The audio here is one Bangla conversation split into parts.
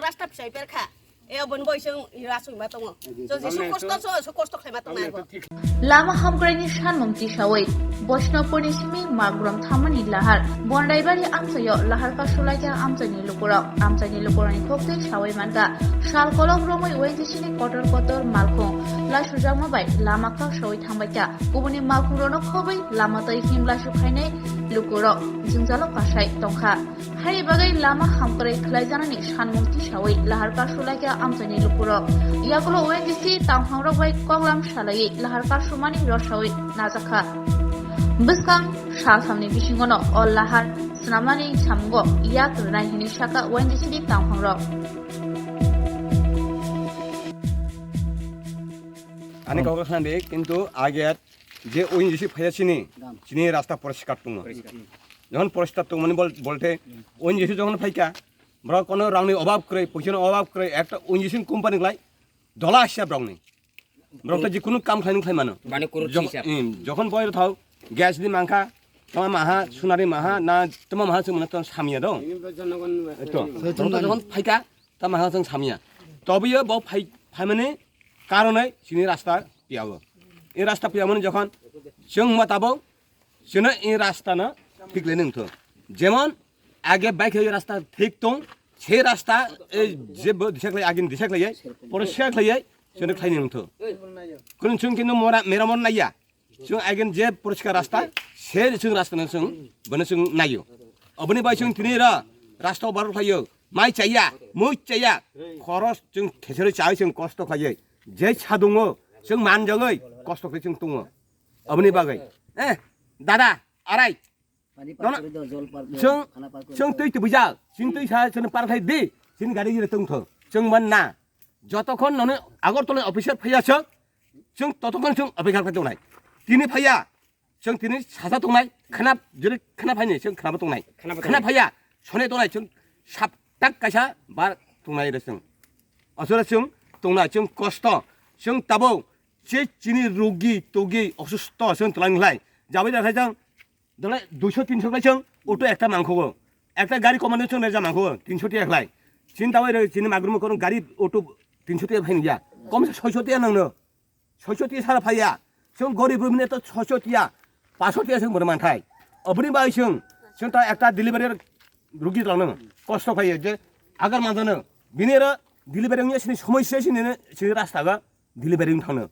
Rasta pisai perka. Bon boy sing irasu matongo. So jisu kosto khai matong na. Lama hamgrani shanmumti shawai. Boshnoponi simi magram thamani lahar. Bondaibari amsayo lahar ka shulaiya amsani lukurani kokte shawai manga. Shal kolok romoi wenjisini kotor malkong. La shujama bai lama ka shawai thambaka. Kubuni malkong rono khobai lama tai himla shukhaine lukuro. Jingjalo kasai tongkha. Hari bagai lama hamkrai khlaijanani shanmumti shawai lahar ka shulaiya amsani lukuro. Yakulo wenjisi tamhangrok bai konglam shalai lahar ka shumani roshawi nazakha. Biskang shalhamni bishingono ol lahar snamani samgo yak raihini shaka wenjisi tamhangrok. আমি কাউকে খান কিন্তু আগে যে ওই জিনিস ফেলেছিনি চিনি রাস্তা পরিষ্কার তুম যখন পরিষ্কার তুম মানে বলতে ওই জিনিস যখন ফাইকা বড় কোনো রাউনি অভাব করে পয়সার অভাব করে একটা ওই জিনিস কোম্পানি লাই ডলা আসছে রাউনি বড়টা যে কোনো কাম খাইনি খাই মানো যখন বয় থাও গ্যাস দি মাংখা তোমার মাহা সোনারি মাহা না তোমার মাহা মানে তোমার সামিয়া দো যখন ফাইকা তা মাহা जों সামিয়া তবেও বাও ফাই মানে কারণে চিনি রাস্তা পিয়াবো এই রাস্তা পিয়াবো যখন जों মাতাবো जोंनो এই রাস্তা না ঠিক লেনথ যেমন আগে বাইক হয়ে রাস্তা ঠিক তো সেই রাস্তা এই যে দিশাকলাই আগে দিশাকলাই পরিষ্কার খাইয়ে जोंनो খাইনি নথ কোন जों কিন্তু মেরামত নাইয়া जों আগে যে পরিষ্কার রাস্তা সে जों রাস্তা না जों বনে जों নাইयो অবনি বাই जों তিনি রাস্তা বারো খাইयो মাই চাইয়া মুই চাইয়া খরচ जों খেসরে চাই जों কষ্ট খাইयो যে ছা দङ जों मानजोङै कस्त'खौ जों दङ अबनि बागै दादा आराय जों दै बुझा जों दै सा जों पारखाय दे जों गाड़ी गिरे दंथ जों मानना যতক্ষণ ননে আগরতলা অফিসার फैयासो जों ততক্ষণ जों অপেক্ষা दंनाय दिनै फैया जों दिनै साजा दंनाय खाना जेरै खाना फैनाय जों खानाबो दंनाय खाना फैया सने दंनाय जों साबटाक गायसा बार दंनाय जों असरा जों दंनाय जों कस्त जों दाबो जे जिनि रोगि तगि असुस्थ जों तलांलाय जाबाय जाथाय जों दलाय 200-300 लाय जों अटो একটা मांखौ একটা गाड़ी कमानो जों जा मांखौ 300 টাকা लाय जिन दाबाय जिनि मागरुम कोन गाड़ी अटो 300 टाका फाइनिया कम 600 टाका नांनो 600 टाका सारा फाइया जों गरीब रुमने तो 600 टाका 500 टाका जों बोर मानथाय अबनि बाय जों ता একটা डिलीवरी रोगि लानो कষ্ট फाइयो जे आगार मानजानो बिनेर डिलीवरी सिनि समस्या सिनि रास्तागा डिलीवरी थांनो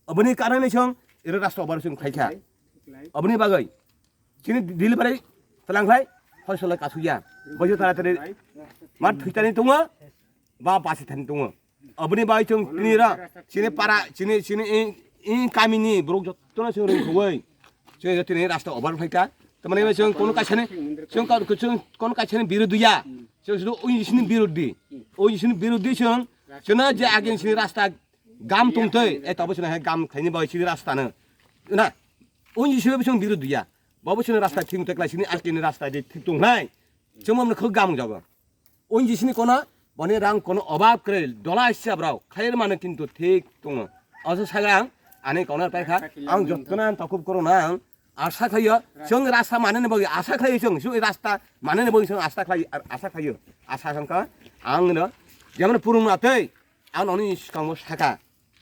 अबनि कारणे जों एरो रास्ता बार जों फाइखा अबनि बागै सिनि डिलीवरी तलांखाय फसला कासुया बजो तारातरे मा थैतानि दङ बा बासिथानि दङ अबनि बाय जों बिनेरा सिनि पारा सिनि गामिनि ब्रक जत्तना जों रोंखौै जों जतिनि रास्ता अबार फाइखा तमाने जों कोनो काछानि बिरोधिया जों जुदि ओइसिनि बिरोधि जोंना जे आगेनसिनि रास्ता गाम तंथै एताबो जोंहा गाम खायनि बायसिनि रास्तानो ना ओइसिबो जों बिरोधिया बाबो जों रास्ता थिं तक्लासिनि आलटिनि रास्ता दे थिक दंनाय जों हमनो गाम जाबो ओइसिनि कोना बने रां कोनो अभाब करे डला हिसाबराव खायर माने किन्तु ठीक दङ अस सागां आने कोना पाइखा आं जत्तना तखुब करना आशा खायो जों रास्ता माने बगे आशा खायो जों रास्ता माने बगे जों आशा खायो आशा संका आंनो যেমন পুরুনাতেই আন অনি কাম শাখা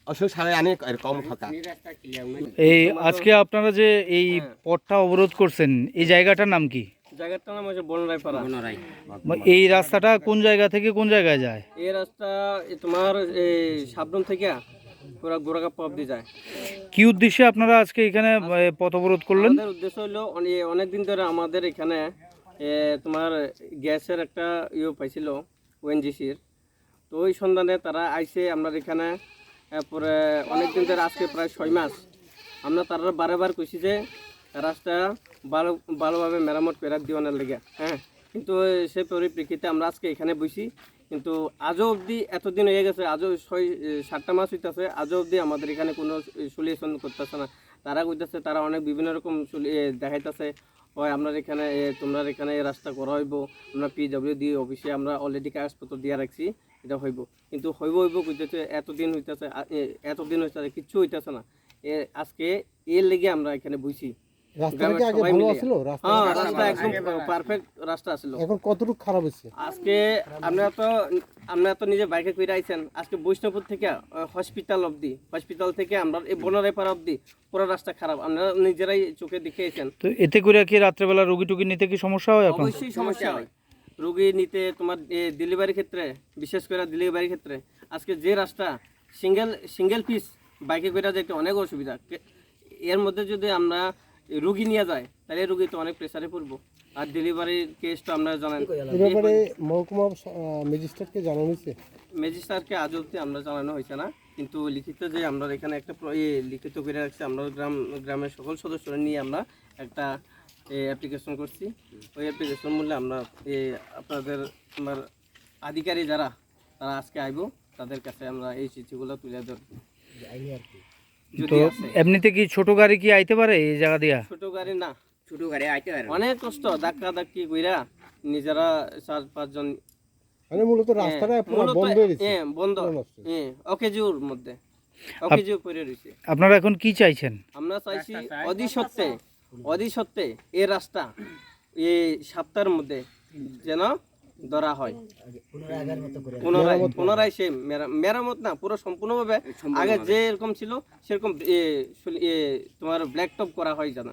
অসু সারে আনে কম থাকা এই আজকে আপনারা যে এই পথটা অবরোধ করছেন এই জায়গাটার নাম কি? জায়গাটার নাম হচ্ছে বনরাইপাড়া। এই রাস্তাটা কোন জায়গা থেকে কোন জায়গায় যায়? এই রাস্তা তোমার এই সাবরুম থেকে পুরো গোরাগাপ্পা অবধি যায়। কি উদ্দেশ্যে আপনারা আজকে এখানে পথ অবরোধ করলেন? আমাদের উদ্দেশ্য হলো অনেক দিন ধরে আমাদের এখানে তোমার গ্যাসের একটা পাইছিল ওএনজিসির, তো ওই সন্ধানে তারা আইসে আমরা এখানে পরে অনেকদিন ধরে আজকে প্রায় 6 মাস আমরা তারা বারবার কইছি যে রাস্তা ভালোভাবে মেরামত করে দিওয়ানোর লেগে কিন্তু সে পরিপ্রেক্ষিতে আমরা আজকে এখানে বসি, কিন্তু আজও অবধি এতদিন হয়ে গেছে, আজও 6-7টা মাস হইতেছে, আজও অবধি আমাদের এখানে কোনো সলিউশন করতেছে না। তারা কইতেছে তারা অনেক বিভিন্ন রকম দেখাইতেছে হয় আপনার এখানে তোমরা এখানে রাস্তা করা হইব, আমরা PWD অফিসে আমরা অলরেডি কাগজপত্র দিয়ে রাখছি, এটা হইব, কিন্তু হইব কইতেছে এতদিন হইতেছে কিচ্ছু হইতেছে না। আজকে এর লেগে আমরা এখানে বসি রাস্তাটা গ্রামের কি আগে সবাই ভালো মিলে। ছিল রাস্তা হ্যাঁ রাস্তা একদম পারফেক্ট রাস্তা ছিল। এখন কতটুকু খারাপ হচ্ছে? আজকে আপনারা তো নিজে বাইকে করে আইছেন, আজকে বৈষ্ণবপুর থেকে হসপিটাল থেকে আমরা এই বনরাইপাড়া অবধি পুরো রাস্তা খারাপ, আপনারা নিজেরাই চোখে দেখে আইছেন। তো এতে করে কি রাত্রেবেলা রুগী টুগি নিতে কি সমস্যা হয় আপনার? অবশ্যই সমস্যা হয় রোগী নিতে, তোমার ডেলিভারি ক্ষেত্রে, বিশেষ করে ডেলিভারি ক্ষেত্রে। আজকে যে রাস্তা সিঙ্গেল পিস বাইকে করে যেতে অনেক অসুবিধা। এর মধ্যে যদি আমরা রুগী নিয়ে যায় তাহলে রুগী তো অনেক প্রেসারে পড়বো। আর ডেলিভারির কেস তো আপনারা জানেন। এ ব্যাপারে মহকুমা ম্যাজিস্ট্রেটকে জানানো হয়েছে? ম্যাজিস্ট্রেটকে আজ অবধি আমরা জানানো হয়েছে না, কিন্তু লিখিত যে আমরা এখানে একটা লিখিত করে রাখছি, আমরা গ্রামের সকল সদস্যরা নিয়ে আমরা একটা অ্যাপ্লিকেশন করছি। ওই অ্যাপ্লিকেশন মূল্যে আমরা আপনাদের আমার আধিকারিক যারা তারা আজকে আইব, তাদের কাছে আমরা এই চিঠিগুলো তুলে ধরব। তো এমনিতে কি ছোট গাড়ি কি আইতে পারে এই জায়গা দিয়া? ছোট গাড়ি না, অনেক কষ্ট, ধাক্কা ধাক্কি কইরা নিজেরা 4-5 জন মানে মূলত রাস্তাটা পুরো বন্ধ হয়ে গেছে। বন্ধ, অকেজুর মধ্যে অকেজু করে রয়েছে। আপনারা এখন কি চাইছেন? আমরা চাইছি অধি সত্ত্বে এই রাস্তা এই সপ্তাহের মধ্যে যেন ধরা হয়, পুনরায় সে মেরামত না, পুরো সম্পূর্ণভাবে আগে যে এরকম ছিল সেরকম তোমার ব্ল্যাক টপ করা হয় যেন।